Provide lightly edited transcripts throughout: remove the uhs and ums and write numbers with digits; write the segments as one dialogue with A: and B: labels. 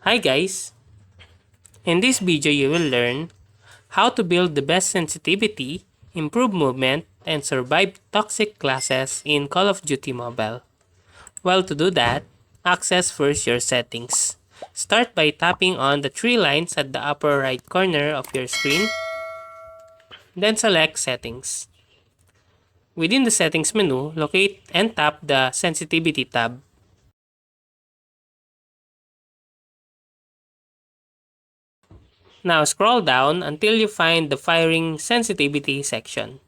A: Hi guys! In this video you will learn how to build the best sensitivity, improve movement, and survive toxic classes in Call of Duty Mobile. Well, to do that, access first your settings. Start by tapping on the three lines at the upper right corner of your screen, then select Settings. Within the Settings menu, locate and tap the Sensitivity tab. Now scroll down until you find the Firing Sensitivity section.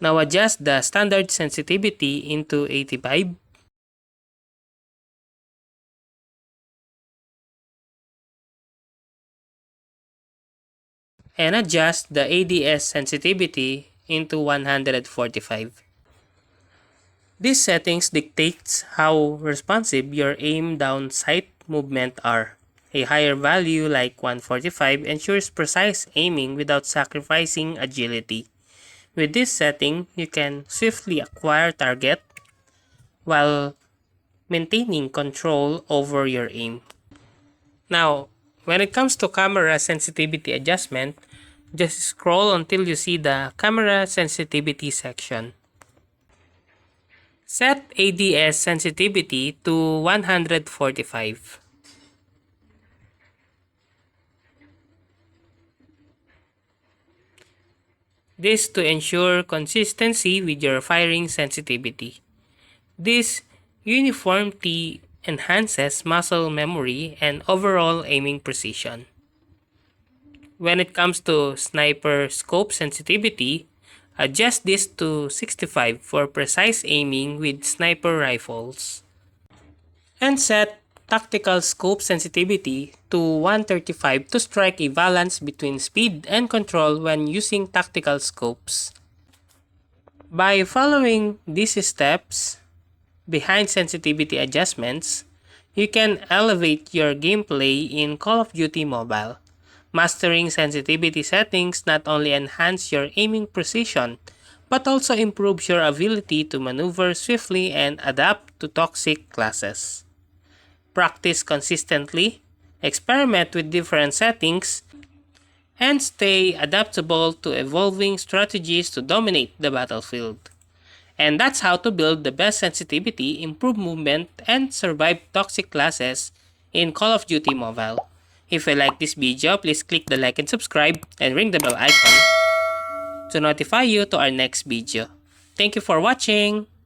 A: Now adjust the standard sensitivity into 85. And adjust the ADS sensitivity into 145. These settings dictates how responsive your aim down sight movement are. A higher value like 145 ensures precise aiming without sacrificing agility. With this setting, you can swiftly acquire target while maintaining control over your aim. Now, when it comes to camera sensitivity adjustment, just scroll until you see the camera sensitivity section. Set ADS sensitivity to 145. This to ensure consistency with your firing sensitivity. This uniformity enhances muscle memory and overall aiming precision. When it comes to sniper scope sensitivity, adjust this to 65 for precise aiming with sniper rifles. And set tactical scope sensitivity to 135 to strike a balance between speed and control when using tactical scopes. By following these steps behind sensitivity adjustments, you can elevate your gameplay in Call of Duty Mobile. Mastering sensitivity settings not only enhance your aiming precision, but also improves your ability to maneuver swiftly and adapt to toxic classes. Practice consistently, experiment with different settings, and stay adaptable to evolving strategies to dominate the battlefield. And that's how to build the best sensitivity, improve movement, and survive toxic classes in Call of Duty Mobile. If you like this video, please click the like and subscribe and ring the bell icon to notify you to our next video. Thank you for watching!